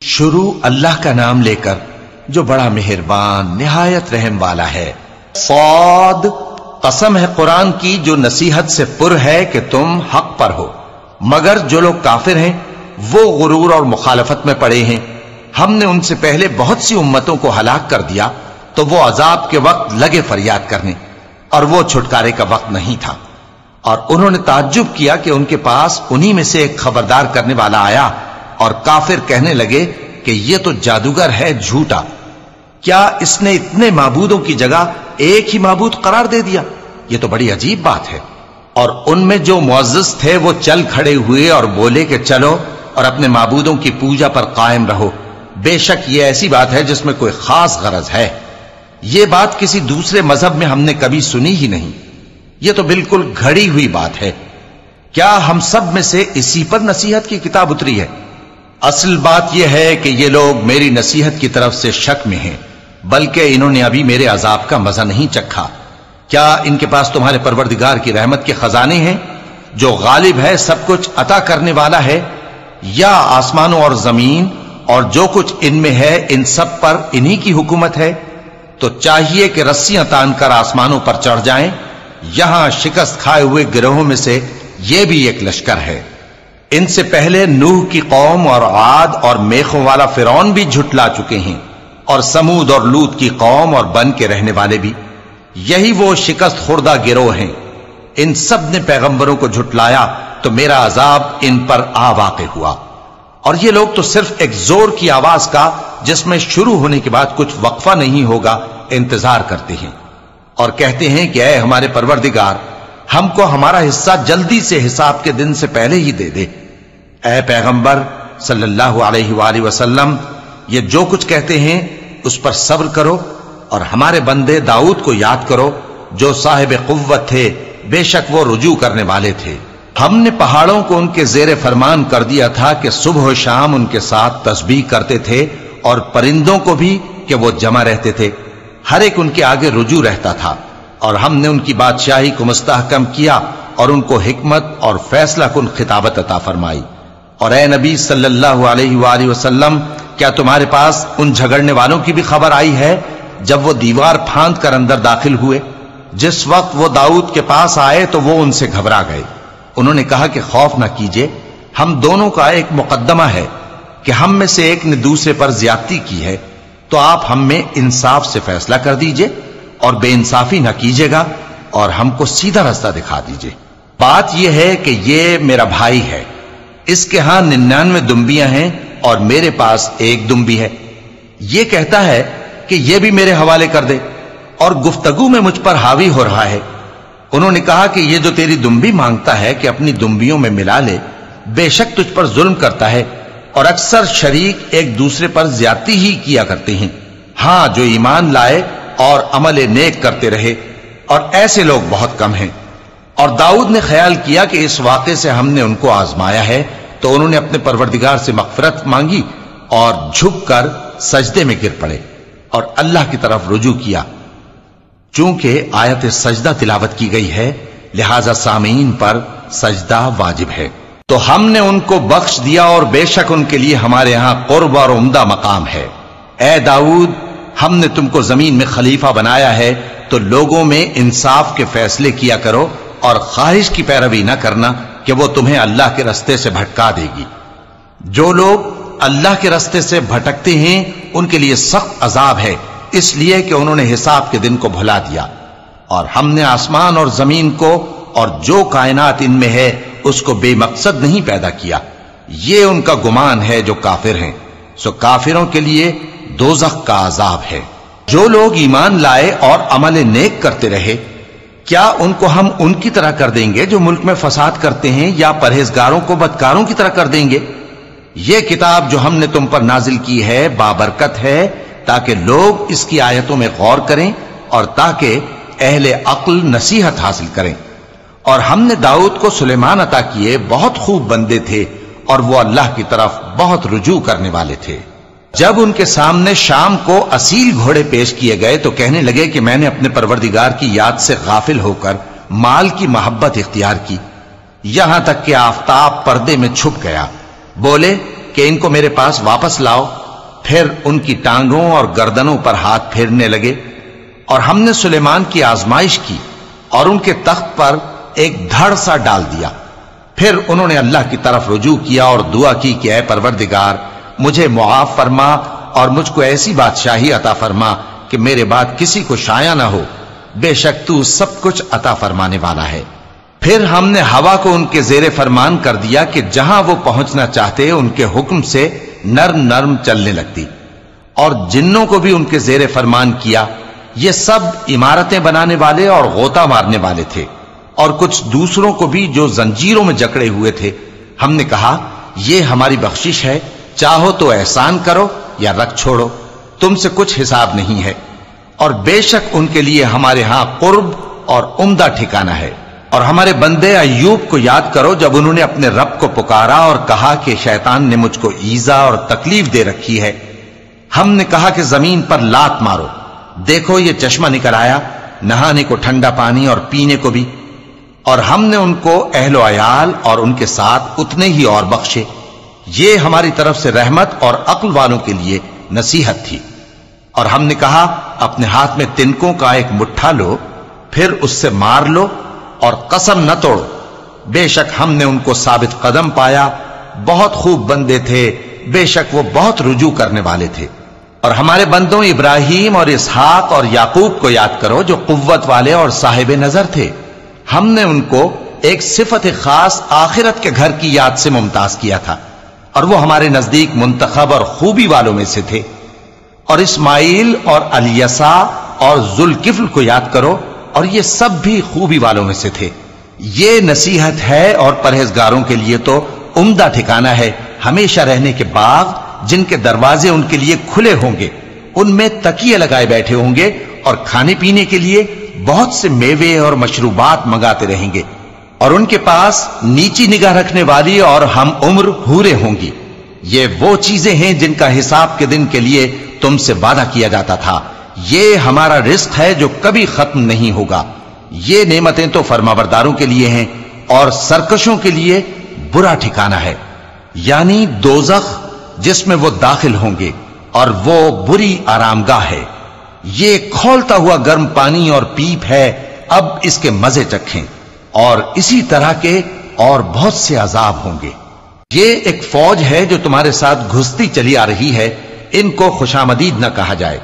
شروع اللہ کا نام لے کر جو بڑا مہربان نہایت رحم والا ہے۔ صاد، قسم ہے قرآن کی جو نصیحت سے پر ہے کہ تم حق پر ہو، مگر جو لوگ کافر ہیں وہ غرور اور مخالفت میں پڑے ہیں۔ ہم نے ان سے پہلے بہت سی امتوں کو ہلاک کر دیا تو وہ عذاب کے وقت لگے فریاد کرنے، اور وہ چھٹکارے کا وقت نہیں تھا۔ اور انہوں نے تعجب کیا کہ ان کے پاس انہی میں سے ایک خبردار کرنے والا آیا، اور کافر کہنے لگے کہ یہ تو جادوگر ہے جھوٹا، کیا اس نے اتنے معبودوں کی جگہ ایک ہی معبود قرار دے دیا؟ یہ تو بڑی عجیب بات ہے۔ اور ان میں جو معزز تھے وہ چل کھڑے ہوئے اور بولے کہ چلو اور اپنے معبودوں کی پوجا پر قائم رہو، بے شک یہ ایسی بات ہے جس میں کوئی خاص غرض ہے۔ یہ بات کسی دوسرے مذہب میں ہم نے کبھی سنی ہی نہیں، یہ تو بالکل گھڑی ہوئی بات ہے۔ کیا ہم سب میں سے اسی پر نصیحت کی کتاب اتری ہے؟ اصل بات یہ ہے کہ یہ لوگ میری نصیحت کی طرف سے شک میں ہیں، بلکہ انہوں نے ابھی میرے عذاب کا مزہ نہیں چکھا۔ کیا ان کے پاس تمہارے پروردگار کی رحمت کے خزانے ہیں جو غالب ہے، سب کچھ عطا کرنے والا ہے؟ یا آسمانوں اور زمین اور جو کچھ ان میں ہے ان سب پر انہی کی حکومت ہے؟ تو چاہیے کہ رسیاں تان کر آسمانوں پر چڑھ جائیں۔ یہاں شکست کھائے ہوئے گروہوں میں سے یہ بھی ایک لشکر ہے۔ ان سے پہلے نوح کی قوم اور عاد اور میخوں والا فرعون بھی جھٹلا چکے ہیں، اور سمود اور لوط کی قوم اور بن کے رہنے والے بھی، یہی وہ شکست خوردہ گروہ ہیں۔ ان سب نے پیغمبروں کو جھٹلایا تو میرا عذاب ان پر آ واقع ہوا، اور یہ لوگ تو صرف ایک زور کی آواز کا جس میں شروع ہونے کے بعد کچھ وقفہ نہیں ہوگا انتظار کرتے ہیں، اور کہتے ہیں کہ اے ہمارے پروردگار، ہم کو ہمارا حصہ جلدی سے حساب کے دن سے پہلے ہی دے دے۔ اے پیغمبر صلی اللہ علیہ وآلہ وسلم، یہ جو کچھ کہتے ہیں اس پر صبر کرو، اور ہمارے بندے داؤد کو یاد کرو جو صاحب قوت تھے، بے شک وہ رجوع کرنے والے تھے۔ ہم نے پہاڑوں کو ان کے زیر فرمان کر دیا تھا کہ صبح و شام ان کے ساتھ تسبیح کرتے تھے، اور پرندوں کو بھی کہ وہ جمع رہتے تھے، ہر ایک ان کے آگے رجوع رہتا تھا۔ اور ہم نے ان کی بادشاہی کو مستحکم کیا اور ان کو حکمت اور فیصلہ کن خطابت عطا فرمائی۔ اور اے نبی صلی اللہ علیہ وآلہ وسلم، کیا تمہارے پاس ان جھگڑنے والوں کی بھی خبر آئی ہے جب وہ دیوار پھاند کر اندر داخل ہوئے؟ جس وقت وہ داؤد کے پاس آئے تو وہ ان سے گھبرا گئے۔ انہوں نے کہا کہ خوف نہ کیجیے، ہم دونوں کا ایک مقدمہ ہے کہ ہم میں سے ایک نے دوسرے پر زیادتی کی ہے، تو آپ ہم میں انصاف سے فیصلہ کر دیجئے اور بے انصافی نہ کیجیے گا، اور ہم کو سیدھا راستہ دکھا دیجئے۔ بات یہ ہے کہ یہ میرا بھائی ہے، اس کے ہاں 99 دمبیاں ہیں اور میرے پاس ایک دمبی ہے۔ یہ کہتا ہے کہ یہ بھی میرے حوالے کر دے، اور گفتگو میں مجھ پر حاوی ہو رہا ہے۔ انہوں نے کہا کہ یہ جو تیری دمبی مانگتا ہے کہ اپنی دمبیوں میں ملا لے، بے شک تجھ پر ظلم کرتا ہے، اور اکثر شریک ایک دوسرے پر زیادتی ہی کیا کرتے ہیں۔ ہاں، جو ایمان لائے اور عمل نیک کرتے رہے، اور ایسے لوگ بہت کم ہیں۔ اور داؤد نے خیال کیا کہ اس واقعے سے ہم نے ان کو آزمایا ہے، تو انہوں نے اپنے پروردگار سے مغفرت مانگی اور جھک کر سجدے میں گر پڑے اور اللہ کی طرف رجوع کیا۔ چونکہ آیت سجدہ تلاوت کی گئی ہے، لہذا سامعین پر سجدہ واجب ہے۔ تو ہم نے ان کو بخش دیا، اور بے شک ان کے لیے ہمارے ہاں قرب اور عمدہ مقام ہے۔ اے داؤد، ہم نے تم کو زمین میں خلیفہ بنایا ہے، تو لوگوں میں انصاف کے فیصلے کیا کرو، اور خواہش کی پیروی نہ کرنا کہ وہ تمہیں اللہ کے رستے سے بھٹکا دے گی۔ جو لوگ اللہ کے رستے سے بھٹکتے ہیں ان کے لیے سخت عذاب ہے، اس لیے کہ انہوں نے حساب کے دن کو بھلا دیا۔ اور ہم نے آسمان اور زمین کو اور جو کائنات ان میں ہے اس کو بے مقصد نہیں پیدا کیا۔ یہ ان کا گمان ہے جو کافر ہیں، سو کافروں کے لیے دوزخ کا عذاب ہے۔ جو لوگ ایمان لائے اور عمل نیک کرتے رہے، کیا ان کو ہم ان کی طرح کر دیں گے جو ملک میں فساد کرتے ہیں، یا پرہیزگاروں کو بدکاروں کی طرح کر دیں گے؟ یہ کتاب جو ہم نے تم پر نازل کی ہے بابرکت ہے، تاکہ لوگ اس کی آیتوں میں غور کریں اور تاکہ اہل عقل نصیحت حاصل کریں۔ اور ہم نے داؤد کو سلیمان عطا کیے، بہت خوب بندے تھے، اور وہ اللہ کی طرف بہت رجوع کرنے والے تھے۔ جب ان کے سامنے شام کو اصیل گھوڑے پیش کیے گئے تو کہنے لگے کہ میں نے اپنے پروردگار کی یاد سے غافل ہو کر مال کی محبت اختیار کی، یہاں تک کہ آفتاب پردے میں چھپ گیا۔ بولے کہ ان کو میرے پاس واپس لاؤ، پھر ان کی ٹانگوں اور گردنوں پر ہاتھ پھیرنے لگے۔ اور ہم نے سلیمان کی آزمائش کی اور ان کے تخت پر ایک دھڑ سا ڈال دیا۔ پھر انہوں نے اللہ کی طرف رجوع کیا اور دعا کی کہ اے پروردگار مجھے معاف فرما اور مجھ کو ایسی بادشاہی عطا فرما کہ میرے بعد کسی کو شایع نہ ہو، بے شک تو سب کچھ عطا فرمانے والا ہے۔ پھر ہم نے ہوا کو ان کے زیر فرمان کر دیا کہ جہاں وہ پہنچنا چاہتے ان کے حکم سے نرم نرم چلنے لگتی، اور جنوں کو بھی ان کے زیر فرمان کیا۔ یہ سب عمارتیں بنانے والے اور غوطہ مارنے والے تھے، اور کچھ دوسروں کو بھی جو زنجیروں میں جکڑے ہوئے تھے۔ ہم نے کہا یہ ہماری بخشش ہے، چاہو تو احسان کرو یا رکھ چھوڑو، تم سے کچھ حساب نہیں ہے۔ اور بے شک ان کے لیے ہمارے ہاں قرب اور عمدہ ٹھکانہ ہے۔ اور ہمارے بندے ایوب کو یاد کرو جب انہوں نے اپنے رب کو پکارا اور کہا کہ شیطان نے مجھ کو ایذا اور تکلیف دے رکھی ہے۔ ہم نے کہا کہ زمین پر لات مارو، دیکھو یہ چشمہ نکل آیا، نہانے کو ٹھنڈا پانی اور پینے کو بھی۔ اور ہم نے ان کو اہل و عیال اور ان کے ساتھ اتنے ہی اور بخشے۔ یہ ہماری طرف سے رحمت اور عقل والوں کے لیے نصیحت تھی۔ اور ہم نے کہا اپنے ہاتھ میں تنکوں کا ایک مٹھا لو، پھر اس سے مار لو اور قسم نہ توڑو، بے شک ہم نے ان کو ثابت قدم پایا، بہت خوب بندے تھے، بے شک وہ بہت رجوع کرنے والے تھے۔ اور ہمارے بندوں ابراہیم اور اسحاق اور یعقوب کو یاد کرو جو قوت والے اور صاحب نظر تھے۔ ہم نے ان کو ایک صفت خاص آخرت کے گھر کی یاد سے ممتاز کیا تھا، اور وہ ہمارے نزدیک منتخب اور خوبی والوں میں سے تھے۔ اور اسماعیل اور الیسع اور ذوالکفل کو یاد کرو، اور یہ سب بھی خوبی والوں میں سے تھے۔ یہ نصیحت ہے اور پرہیزگاروں کے لیے تو عمدہ ٹھکانہ ہے، ہمیشہ رہنے کے باغ جن کے دروازے ان کے لیے کھلے ہوں گے، ان میں تکیے لگائے بیٹھے ہوں گے، اور کھانے پینے کے لیے بہت سے میوے اور مشروبات منگاتے رہیں گے، اور ان کے پاس نیچی نگاہ رکھنے والی اور ہم عمر حوریں ہوں گی۔ یہ وہ چیزیں ہیں جن کا حساب کے دن کے لیے تم سے وعدہ کیا جاتا تھا، یہ ہمارا رزق ہے جو کبھی ختم نہیں ہوگا۔ یہ نعمتیں تو فرمانبرداروں کے لیے ہیں، اور سرکشوں کے لیے برا ٹھکانہ ہے، یعنی دوزخ جس میں وہ داخل ہوں گے، اور وہ بری آرامگاہ ہے۔ یہ کھولتا ہوا گرم پانی اور پیپ ہے، اب اس کے مزے چکھیں، اور اسی طرح کے اور بہت سے عذاب ہوں گے۔ یہ ایک فوج ہے جو تمہارے ساتھ گھستی چلی آ رہی ہے، ان کو خوشامدید نہ کہا جائے۔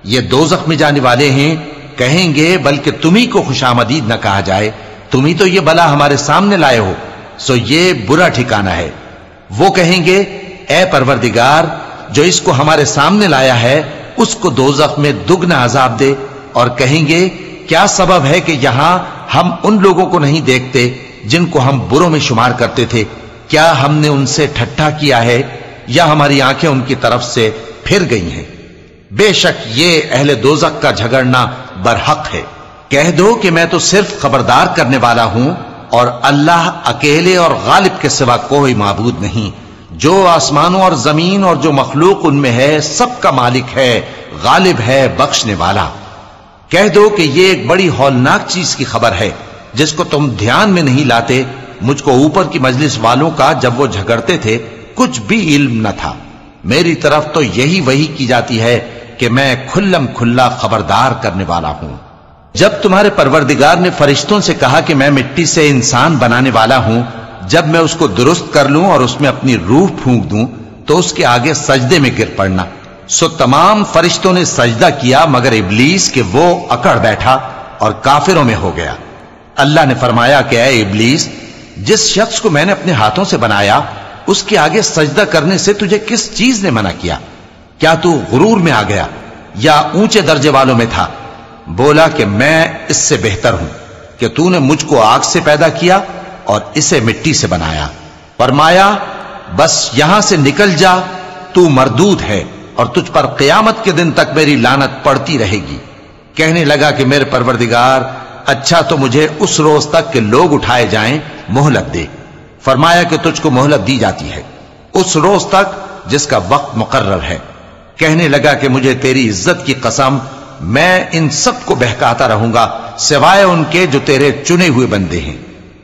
یہ دوزخ میں جانے والے ہیں، کہیں گے بلکہ تمہیں کو خوشامدید نہ کہا جائے، تمہیں تو یہ بلا ہمارے سامنے لائے ہو، سو یہ برا ٹھکانہ ہے۔ وہ کہیں گے اے پروردگار جو اس کو ہمارے سامنے لایا ہے اس کو دوزخ میں دگنا عذاب دے، اور کہیں گے کیا سبب ہے کہ یہاں ہم ان لوگوں کو نہیں دیکھتے جن کو ہم بروں میں شمار کرتے تھے؟ کیا ہم نے ان سے ٹھٹھا کیا ہے یا ہماری آنکھیں ان کی طرف سے پھر گئی ہیں؟ بے شک یہ اہل دوزخ کا جھگڑنا برحق ہے۔ کہہ دو کہ میں تو صرف خبردار کرنے والا ہوں، اور اللہ اکیلے اور غالب کے سوا کوئی معبود نہیں، جو آسمانوں اور زمین اور جو مخلوق ان میں ہے سب کا مالک ہے، غالب ہے، بخشنے والا۔ کہہ دو کہ یہ ایک بڑی ہولناک چیز کی خبر ہے جس کو تم دھیان میں نہیں لاتے، مجھ کو اوپر کی مجلس والوں کا جب وہ جھگڑتے تھے کچھ بھی علم نہ تھا، میری طرف تو یہی وحی کی جاتی ہے کہ میں کھلم کھلا خبردار کرنے والا ہوں۔ جب تمہارے پروردگار نے فرشتوں سے کہا کہ میں مٹی سے انسان بنانے والا ہوں، جب میں اس کو درست کر لوں اور اس میں اپنی روح پھونک دوں تو اس کے آگے سجدے میں گر پڑنا، سو تمام فرشتوں نے سجدہ کیا مگر ابلیس کہ وہ اکڑ بیٹھا اور کافروں میں ہو گیا۔ اللہ نے فرمایا کہ اے ابلیس، جس شخص کو میں نے اپنے ہاتھوں سے بنایا اس کے آگے سجدہ کرنے سے تجھے کس چیز نے منع کیا؟ کیا تو غرور میں آ گیا یا اونچے درجے والوں میں تھا؟ بولا کہ میں اس سے بہتر ہوں کہ تو نے مجھ کو آگ سے پیدا کیا اور اسے مٹی سے بنایا۔ فرمایا بس یہاں سے نکل جا، تو مردود ہے اور تجھ پر قیامت کے دن تک میری لعنت پڑتی رہے گی۔ کہنے لگا کہ میرے پروردگار اچھا تو مجھے اس روز تک کہ لوگ اٹھائے جائیں مہلت دے۔ فرمایا کہ تجھ کو مہلت دی جاتی ہے اس روز تک جس کا وقت مقرر ہے۔ کہنے لگا کہ مجھے تیری عزت کی قسم میں ان سب کو بہکاتا رہوں گا سوائے ان کے جو تیرے چنے ہوئے بندے ہیں۔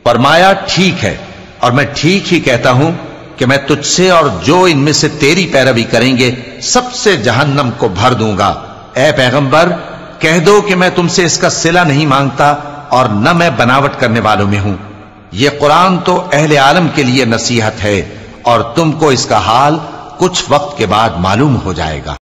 فرمایا ٹھیک ہے، اور میں ٹھیک ہی کہتا ہوں، کہ میں تجھ سے اور جو ان میں سے تیری پیروی کریں گے سب سے جہنم کو بھر دوں گا۔ اے پیغمبر کہہ دو کہ میں تم سے اس کا صلہ نہیں مانگتا اور نہ میں بناوٹ کرنے والوں میں ہوں۔ یہ قرآن تو اہل عالم کے لیے نصیحت ہے اور تم کو اس کا حال کچھ وقت کے بعد معلوم ہو جائے گا۔